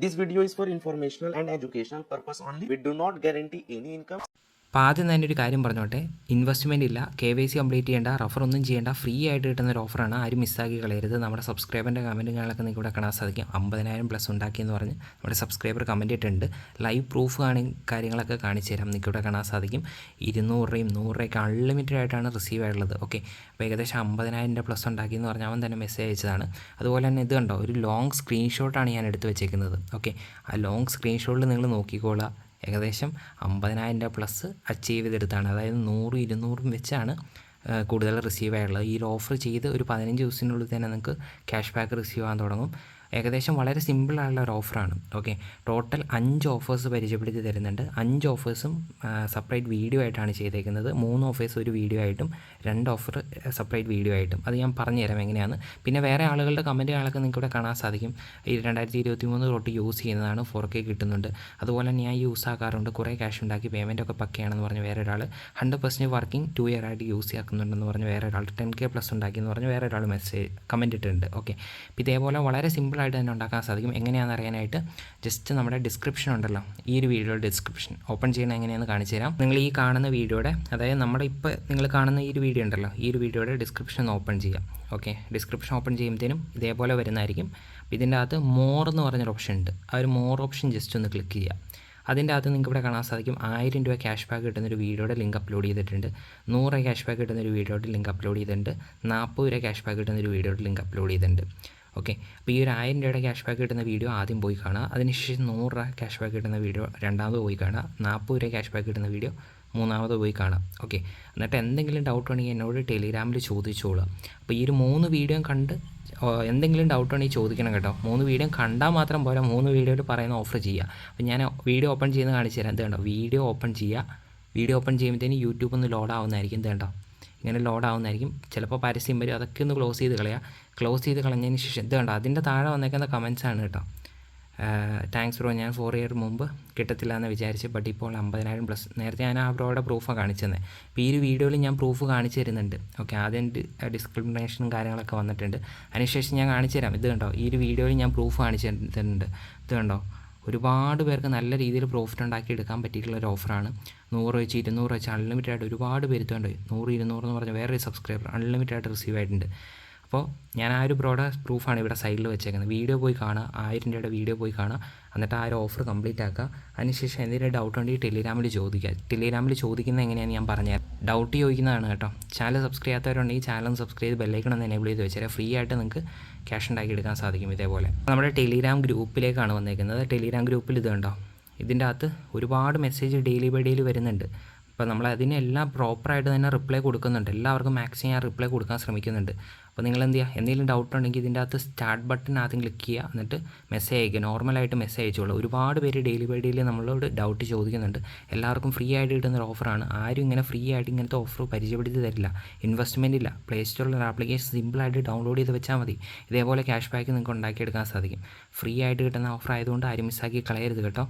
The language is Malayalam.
This video is for informational and educational purpose only. We do not guarantee any income. അപ്പോൾ ആദ്യം തന്നെ ഒരു കാര്യം പറഞ്ഞോട്ടെ, ഇൻവെസ്റ്റ്മെൻറ്റ് ഇല്ല, KYC കംപ്ലീറ്റ് ചെയ്യേണ്ട, റഫറൊന്നും ചെയ്യേണ്ട, ഫ്രീ ആയിട്ട് കിട്ടുന്ന ഒരു ഓഫറാണ്. ആരും മിസ്സാക്കി കളയരുത്. നമ്മുടെ സബ്സ്ക്രൈബറിൻ്റെ കമൻറ്റുകളൊക്കെ നിങ്ങൾക്ക് ഇവിടെ കാണാൻ സാധിക്കും. 50,000+ ഉണ്ടാക്കിയെന്ന് പറഞ്ഞ് നമ്മുടെ സബ്സ്ക്രൈബർ കമൻറ്റ് ഇട്ടിട്ടുണ്ട്. ലൈവ് പ്രൂഫ് കാര്യങ്ങളൊക്കെ കാണിച്ചു തരാം, നിങ്ങൾക്ക് ഇവിടെ കാണാൻ സാധിക്കും. 200 രൂപയും 100 രൂപയൊക്കെ അൺലിമിറ്റഡ് ആയിട്ടാണ് റിസീവ് ആയിട്ടുള്ളത്. ഓക്കെ, അപ്പോൾ ഏകദേശം 50,000+ ഉണ്ടാക്കിയെന്ന് പറഞ്ഞാൽ അവൻ തന്നെ മെസ്സേജ് അയച്ചതാണ്. അതുപോലെ തന്നെ ഇത് കണ്ടോ, ഒരു ലോങ് സ്ക്രീൻഷോട്ടാണ് ഞാൻ എടുത്ത് വെച്ചേക്കുന്നത്. ഓക്കെ, ആ ലോങ് സ്ക്രീൻഷോട്ടിൽ നിങ്ങൾ നോക്കിക്കോളുക. ഏകദേശം 50,000+ അച്ചീവ് ചെയ്തെടുത്താണ്. അതായത് 100, 200 വെച്ചാണ് കൂടുതൽ റിസീവ് ആയിട്ടുള്ളത്. ഈ ഒരു ഓഫർ ചെയ്ത് ഒരു 15 ദിവസത്തിനുള്ളിൽ തന്നെ നിങ്ങൾക്ക് ക്യാഷ് ബാക്ക് റിസീവ് ആകാൻ തുടങ്ങും. ഏകദേശം വളരെ സിമ്പിളായുള്ള ഒരു ഓഫറാണ്. ഓക്കെ, ടോട്ടൽ 5 ഓഫേഴ്സ് പരിചയപ്പെടുത്തി തരുന്നുണ്ട്. 5 ഓഫേഴ്സും സെപ്പറേറ്റ് വീഡിയോ ആയിട്ടാണ് ചെയ്തേക്കുന്നത്. 3 ഓഫേഴ്സ് ഒരു വീഡിയോ ആയിട്ടും 2 ഓഫർ സെപ്പറേറ്റ് വീഡിയോ ആയിട്ടും. അത് ഞാൻ പറഞ്ഞുതരാം എങ്ങനെയാണ്. പിന്നെ വേറെ ആളുകളുടെ കമൻറ്റുകളൊക്കെ നിങ്ങൾക്ക് ഇവിടെ കാണാൻ സാധിക്കും. ഈ 2023 തൊട്ട് യൂസ് ചെയ്യുന്നതാണ്, 4K കിട്ടുന്നുണ്ട്. അതുപോലെ തന്നെ ഞാൻ യൂസ് ആക്കാറുണ്ട്, കുറേ ക്യാഷ് ഉണ്ടാക്കി, പേയ്മെൻറ്റൊക്കെ പക്കയാണെന്ന് പറഞ്ഞ് വേറെ ഒരാൾ, 100% വർക്കിംഗ് 2 ഇയർ ആയിട്ട് യൂസ് ആക്കുന്നുണ്ടെന്ന് പറഞ്ഞ് വേറെ ഒരാൾ, 10K+ ഉണ്ടാക്കിയെന്ന് പറഞ്ഞ് വേറെ ഒരാൾ മെസ്സേജ് കമൻറ്റ് ഇട്ടിട്ടുണ്ട്. ഓക്കെ, അപ്പോൾ ഇതേപോലെ വളരെ സിമ്പിളായിട്ട് തന്നെ ഉണ്ടാക്കാൻ സാധിക്കും. എങ്ങനെയാണെന്ന് അറിയാനായിട്ട് ജസ്റ്റ് നമ്മുടെ ഡിസ്ക്രിപ്ഷൻ ഉണ്ടല്ലോ, ഈ ഒരു വീഡിയോയുടെ ഡിസ്ക്രിപ്ഷൻ ഓപ്പൺ ചെയ്യണം എങ്ങനെയാണെന്ന് കാണിച്ചു തരാം. നിങ്ങൾ ഈ കാണുന്ന വീഡിയോയുടെ, അതായത് നമ്മുടെ ഇപ്പോൾ നിങ്ങൾ കാണുന്ന ഈ ഒരു വീഡിയോ ഉണ്ടല്ലോ, ഈ ഒരു വീഡിയോയുടെ ഡിസ്ക്രിപ്ഷൻ ഓപ്പൺ ചെയ്യാം. ഓക്കെ, ഡിസ്ക്രിപ്ഷൻ ഓപ്പൺ ചെയ്യുമ്പോഴത്തേനും ഇതേപോലെ വരുന്നതായിരിക്കും. ഇതിൻ്റെ അകത്ത് മോർ എന്ന് പറഞ്ഞൊരു ഓപ്ഷൻ ഉണ്ട്. ആ ഒരു മോർ ഓപ്ഷൻ ജസ്റ്റ് ഒന്ന് ക്ലിക്ക് ചെയ്യുക. അതിൻ്റെ അകത്ത് നിങ്ങൾക്ക് ഇവിടെ കാണാൻ സാധിക്കും 1000 രൂപ ക്യാഷ് ബാക്ക് കിട്ടുന്നൊരു വീഡിയോയുടെ ലിങ്ക് അപ്ലോഡ് ചെയ്തിട്ടുണ്ട്. 100 രൂപ ക്യാഷ് ബാക്ക് കിട്ടുന്നൊരു വീഡിയോയുടെ ലിങ്ക് അപ്ലോഡ് ചെയ്തിട്ടുണ്ട്. 40 രൂപ ക്യാഷ് ബാക്ക് കിട്ടുന്നൊരു വീഡിയോയുടെ ലിങ്ക് അപ്ലോഡ് ചെയ്തിട്ടുണ്ട്. ഓക്കെ, അപ്പോൾ ഈ ഒരു 1000 രൂപയുടെ ക്യാഷ് ബാക്ക് കിട്ടുന്ന വീഡിയോ ആദ്യം പോയി കാണുക. അതിനുശേഷം 100 രൂപ ക്യാഷ് ബാക്ക് കിട്ടുന്ന വീഡിയോ രണ്ടാമത് പോയി കാണുക. 40 രൂപ ക്യാഷ് ബാക്ക് കിട്ടുന്ന വീഡിയോ മൂന്നാമത് പോയി കാണാം. ഓക്കെ, എന്നിട്ട് എന്തെങ്കിലും ഡൗട്ട് ഉണ്ടെങ്കിൽ എന്നോട് ടെലിഗ്രാമിൽ ചോദിച്ചോളുക. അപ്പോൾ ഈ ഒരു 3 വീഡിയോ കണ്ട് എന്തെങ്കിലും ഡൗട്ട് ഉണ്ടെങ്കിൽ ചോദിക്കണം കേട്ടോ. 3 വീഡിയോ കണ്ടാൽ മാത്രം പോരാ, 3 വീഡിയോയിൽ പറയുന്ന ഓഫർ ചെയ്യുക. അപ്പോൾ ഞാൻ വീഡിയോ ഓപ്പൺ ചെയ്യുന്ന കാണിച്ചു തരാം. ഇത് കണ്ടോ, വീഡിയോ ഓപ്പൺ ചെയ്യുക. വീഡിയോ ഓപ്പൺ ചെയ്യുമ്പോഴത്തേന് യൂട്യൂബ് ഒന്ന് ലോഡ് ആവുന്നതായിരിക്കും. ഇത് കണ്ടോ, ഇങ്ങനെ ലോഡ് ആവുന്നതായിരിക്കും. ചിലപ്പോൾ പരസ്യം വരും, അതൊക്കെ ഒന്ന് ക്ലോസ് ചെയ്ത് കളയുക. ക്ലോസ് ചെയ്ത് കളഞ്ഞതിന് ശേഷം ഇത് കണ്ടോ, അതിൻ്റെ താഴെ വന്നേക്കുന്ന കമൻസാണ് കേട്ടോ. താങ്ക്സ് ബ്രോ, ഞാൻ 4 ഇയർ മുമ്പ് കിട്ടത്തില്ല എന്ന് വിചാരിച്ച്, ബട്ട് ഇപ്പോൾ 50,000+. നേരത്തെ ഞാൻ ആ ബ്രോയുടെ പ്രൂഫാണ് കാണിച്ചു തന്നെ. അപ്പോൾ ഈ ഒരു വീഡിയോയിൽ ഞാൻ പ്രൂഫ് കാണിച്ചു തരുന്നുണ്ട്. ഓക്കെ, ആദ്യം ഡിസ്ക്രിമിനേഷനും കാര്യങ്ങളൊക്കെ വന്നിട്ടുണ്ട്. അതിനുശേഷം ഞാൻ കാണിച്ചു തരാം. ഇത് കണ്ടോ, ഈ ഒരു വീഡിയോയിൽ ഞാൻ പ്രൂഫ് കാണിച്ചു തരുന്നുണ്ട്. ഇത് കണ്ടോ, ഒരുപാട് പേർക്ക് നല്ല രീതിയിൽ പ്രോഫിറ്റ് ഉണ്ടാക്കി എടുക്കാൻ പറ്റിയിട്ടുള്ളൊരു ഓഫറാണ്. 100 വെച്ച് 200 വെച്ച് അൺലിമിറ്റഡ് ആയിട്ട് ഒരുപാട് പേര് എത്തുന്നുണ്ട്. 100, 200 എന്ന് പറഞ്ഞാൽ വേറൊരു സബ്സ്ക്രൈബർ അൺലിമിറ്റഡ് ആയിട്ട് റിസീവ് ആയിട്ടുണ്ട്. അപ്പോൾ ഞാൻ ആ ഒരു പ്രോഡക്റ്റ് പ്രൂഫാണ് ഇവിടെ സൈഡിൽ വെച്ചേക്കുന്നത്. വീഡിയോ പോയി കാണുക, 1000 രൂപയുടെ വീഡിയോ പോയി കാണുക, എന്നിട്ട് ആ ഒരു ഓഫർ കംപ്ലീറ്റ് ആക്കുക. അതിനുശേഷം എന്തെങ്കിലും ഡൗട്ട് ഉണ്ടെങ്കിൽ ടെലിഗ്രാമിൽ ചോദിക്കുക. ടെലിഗ്രാമിൽ ചോദിക്കുന്നത് എങ്ങനെയാണെന്ന് ഞാൻ പറഞ്ഞുതരാം. ഡൗട്ട് ചോദിക്കുന്നതാണ് കേട്ടോ. ചാനൽ സബ്സ്ക്രൈബ് ചെയ്യാത്തവരുണ്ടെങ്കിൽ ചാനൽ സബ്സ്ക്രൈബ് ചെയ്ത് ബെല്ലൈക്കൺ ഒന്ന് എനേബിൾ ചെയ്ത് വെച്ചാൽ ഫ്രീ ആയിട്ട് നിങ്ങൾക്ക് ക്യാഷ് ഉണ്ടാക്കി എടുക്കാൻ സാധിക്കും. ഇതേപോലെ നമ്മുടെ ടെലിഗ്രാം ഗ്രൂപ്പിലേക്കാണ് വന്നേക്കുന്നത്. ടെലിഗ്രാം ഗ്രൂപ്പിൽ ഇത് കണ്ടോ, ഇതിൻ്റെ അകത്ത് ഒരുപാട് മെസ്സേജ് ഡെയിലി ബൈ ഡെയിലി വരുന്നുണ്ട്. അപ്പോൾ നമ്മൾ അതിനെല്ലാം പ്രോപ്പറായിട്ട് തന്നെ റിപ്ലൈ കൊടുക്കുന്നുണ്ട്. എല്ലാവർക്കും മാക്സിമം ഞാൻ റിപ്ലൈ കൊടുക്കാൻ ശ്രമിക്കുന്നുണ്ട്. അപ്പോൾ നിങ്ങൾ എന്ത് ചെയ്യുക, എന്തെങ്കിലും ഡൗട്ട് ഉണ്ടെങ്കിൽ ഇതിൻ്റെ അകത്ത് സ്റ്റാർട്ട് ബട്ടൺ ആദ്യം ക്ലിക്ക് ചെയ്യുക, എന്നിട്ട് മെസ്സേജ് അയക്കുക. നോർമലായിട്ട് മെസ്സേജ് അയച്ചോളൂ. ഒരുപാട് പേര് ഡെയിലി ബൈ ഡെയിലി നമ്മളോട് ഡൗട്ട് ചോദിക്കുന്നുണ്ട്. എല്ലാവർക്കും ഫ്രീ ആയിട്ട് കിട്ടുന്ന ഒരു ഓഫറാണ്. ആരും ഇങ്ങനെ ഫ്രീ ആയിട്ട് ഇങ്ങനത്തെ ഓഫർ പരിചയപ്പെടുത്തി തരില്ല. ഇൻവെസ്റ്റ്മെൻറ്റ് ഇല്ല. പ്ലേ സ്റ്റോറിൽ ആപ്ലിക്കേഷൻ സിമ്പിളായിട്ട് ഡൗൺലോഡ് ചെയ്ത് വെച്ചാൽ മതി. ഇതേപോലെ ക്യാഷ് ബാക്ക് നിങ്ങൾക്ക് ഉണ്ടാക്കിയെടുക്കാൻ സാധിക്കും. ഫ്രീ ആയിട്ട് കിട്ടുന്ന ഓഫർ ആയതുകൊണ്ട് ആരും മിസ്സാക്കി കളയരുത് കേട്ടോ.